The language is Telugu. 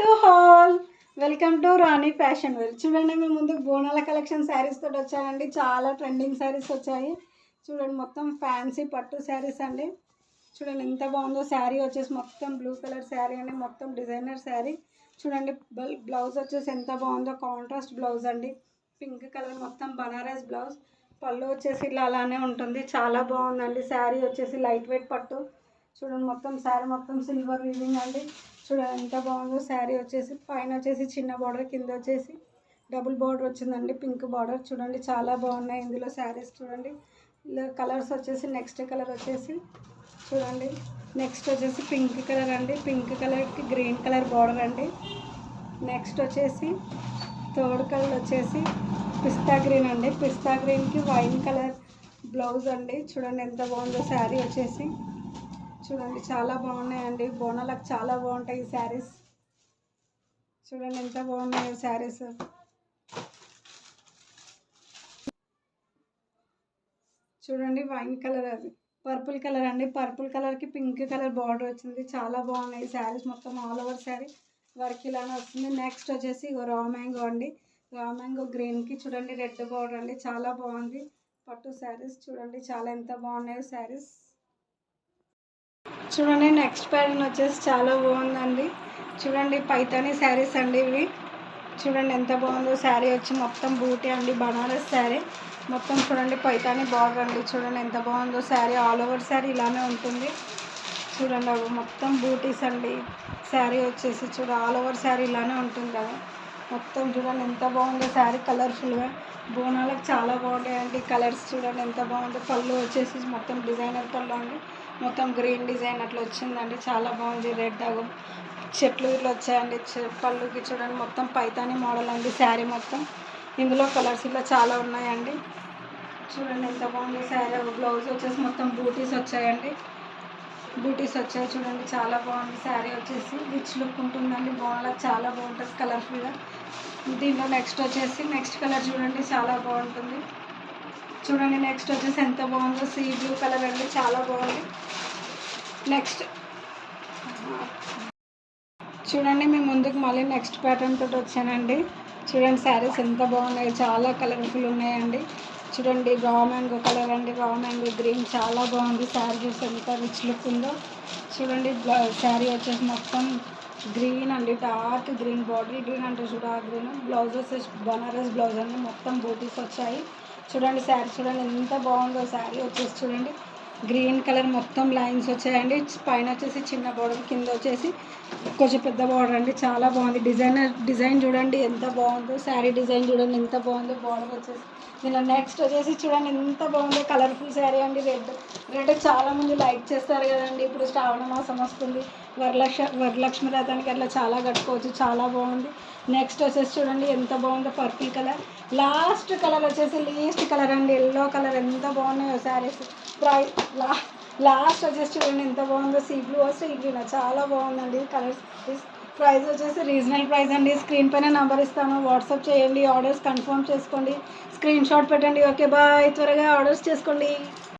To all welcome to Rani fashion wear. చూడండి మేము ముందుకు బోనాల కలెక్షన్ శారీస్ తోటి వచ్చానండి. చాలా ట్రెండింగ్ శారీస్ వచ్చాయి. చూడండి మొత్తం ఫ్యాన్సీ పట్టు శారీస్ అండి. చూడండి ఎంత బాగుందో. శారీ వచ్చేసి మొత్తం బ్లూ కలర్ శారీ అండి, మొత్తం డిజైనర్ శారీ. చూడండి బ్లౌజ్ వచ్చేసి ఎంత బాగుందో, కాంట్రాస్ట్ బ్లౌజ్ అండి, పింక్ కలర్ మొత్తం బనారస్ బ్లౌజ్. పళ్ళు వచ్చేసి ఇలా అలానే ఉంటుంది, చాలా బాగుందండి. శారీ వచ్చేసి లైట్ వెయిట్ పట్టు. చూడండి మొత్తం శారీ మొత్తం సిల్వర్ వీవింగ్ అండి. చూడండి ఎంత బాగుందో. శారీ వచ్చేసి పైన వచ్చేసి చిన్న బార్డర్, కింద వచ్చేసి డబుల్ బార్డర్ వచ్చిందండి, పింక్ బార్డర్. చూడండి చాలా బాగున్నాయి ఇందులో శారీస్. చూడండి ఇలా కలర్స్ వచ్చేసి నెక్స్ట్ కలర్ వచ్చేసి చూడండి, నెక్స్ట్ వచ్చేసి పింక్ కలర్ అండి, పింక్ కలర్కి గ్రీన్ కలర్ బార్డర్ అండి. నెక్స్ట్ వచ్చేసి థర్డ్ కలర్ వచ్చేసి పిస్తా గ్రీన్ అండి, పిస్తా గ్రీన్కి వైన్ కలర్ బ్లౌజ్ అండి. చూడండి ఎంత బాగుందో శారీ వచ్చేసి. చూడండి చాలా బాగున్నాయండి, బోనాలకు చాలా బాగుంటాయి ఈ శారీస్. చూడండి ఎంత బాగున్నాయి శారీస్. చూడండి వైన్ కలర్, అది పర్పుల్ కలర్ అండి, పర్పుల్ కలర్కి పింక్ కలర్ బార్డర్ వచ్చింది. చాలా బాగున్నాయి శారీస్. మొత్తం ఆల్ ఓవర్ శారీ వర్క్ ఇలానే వస్తుంది. నెక్స్ట్ వచ్చేసి రా మ్యాంగో అండి, రా మ్యాంగో గ్రీన్కి చూడండి రెడ్ బార్డర్ అండి. చాలా బాగుంది పట్టు శారీస్. చూడండి చాలా ఎంత బాగున్నాయి శారీస్. చూడండి నెక్స్ట్ ప్యాటర్న్ వచ్చేసి చాలా బాగుందండి. చూడండి పైతానీ శారీస్ అండి ఇవి. చూడండి ఎంత బాగుందో. శారీ వచ్చి మొత్తం బూటీ అండి, బనారస్ శారీ మొత్తం. చూడండి పైతానీ బార్డర్ అండి. చూడండి ఎంత బాగుందో శారీ. ఆల్ ఓవర్ శారీ ఇలానే ఉంటుంది. చూడండి అవి మొత్తం బూటీస్ అండి. శారీ వచ్చేసి ఆల్ ఓవర్ శారీ ఇలానే ఉంటుంది కదా మొత్తం. చూడండి ఎంత బాగుందో శారీ, కలర్ఫుల్గా. బోనాలకు చాలా బాగుంటాయండి కలర్స్. చూడండి ఎంత బాగుందో. పళ్ళు వచ్చేసి మొత్తం డిజైనర్ పళ్ళు అండి, మొత్తం గ్రీన్ డిజైన్ అట్లా వచ్చిందండి. చాలా బాగుంది. రెడ్ చెట్లు ఇట్లా వచ్చాయండి పళ్ళుకి. చూడండి మొత్తం పైతానీ మోడల్ అండి శారీ మొత్తం. ఇందులో కలర్స్ ఇట్లా చాలా ఉన్నాయండి. చూడండి ఎంత బాగుంది శారీ. బ్లౌజ్ వచ్చేసి మొత్తం బూటీస్ వచ్చాయండి, బూటీస్ వచ్చాయి. చూడండి చాలా బాగుంది శారీ వచ్చేసి. రిచ్ లుక్ ఉంటుందండి, బోనాలకు చాలా బాగుంటుంది కలర్ఫుల్గా. దీంట్లో నెక్స్ట్ వచ్చేసి నెక్స్ట్ కలర్ చూడండి చాలా బాగుంటుంది. చూడండి నెక్స్ట్ వచ్చేసి ఎంత బాగుందో. సీ బ్లూ కలర్ అండి, చాలా బాగుంది. నెక్స్ట్ చూడండి మేము ముందుకు మళ్ళీ నెక్స్ట్ ప్యాటర్న్ తోటి వచ్చానండి. చూడండి శారీస్ ఎంత బాగున్నాయి, చాలా కలర్ఫుల్ ఉన్నాయండి. చూడండి రా మ్యాంగో కలర్ అండి, రా మ్యాంగో గ్రీన్ చాలా బాగుంది. శారీ చూసి ఎంత రిచ్ లుక్ ఉందో. చూడండి శారీ వచ్చేసి మొత్తం గ్రీన్ అండి, డార్క్ గ్రీన్, బార్డర్ గ్రీన్ అంటే డార్క్ గ్రీన్. బ్లౌజ్ వచ్చేసి బనారస్ బ్లౌజ్ అండి, మొత్తం బూటీస్ వచ్చాయి. చూడండి శారీ చూడండి ఎంత బాగుందో. శారీ వచ్చేసి చూడండి గ్రీన్ కలర్ మొత్తం లైన్స్ వచ్చాయండి. పైన వచ్చేసి చిన్న బార్డర్, కింద వచ్చేసి కొంచెం పెద్ద బార్డర్ అండి. చాలా బాగుంది. డిజైన్ చూడండి ఎంత బాగుందో. శారీ డిజైన్ చూడండి ఎంత బాగుందో. బార్డర్ వచ్చేసి దీనిలో నెక్స్ట్ వచ్చేసి చూడండి ఎంత బాగుందో. కలర్ఫుల్ శారీ అండి. రెడ్ చాలామంది లైక్ చేస్తారు కదండి. ఇప్పుడు శ్రావణ మాసం వస్తుంది, వరలక్ష్మి వ్రతానికి అట్లా చాలా కట్టుకోవచ్చు. చాలా బాగుంది. నెక్స్ట్ వచ్చేసి చూడండి ఎంత బాగుందో. పర్పుల్ కలర్, లాస్ట్ కలర్ వచ్చేసి లీస్ట్ కలర్ అండి, ఎల్లో కలర్. ఎంత బాగున్నాయో శారీస్. లాస్ట్ వచ్చేసి చూడండి ఎంత బాగుందో. సీ బ్లూ సీ గ్రీన్ చాలా బాగుందండి కలర్స్. ప్రైస్ వచ్చేసి రీజనల్ ప్రైస్ అండి. స్క్రీన్ పైన నెంబర్ ఇస్తాను, వాట్సాప్ చేయండి. ఆర్డర్స్ కన్ఫర్మ్ చేసుకోండి, స్క్రీన్ షాట్ పెట్టండి. Okay bye. త్వరగా ఆర్డర్స్ చేసుకోండి.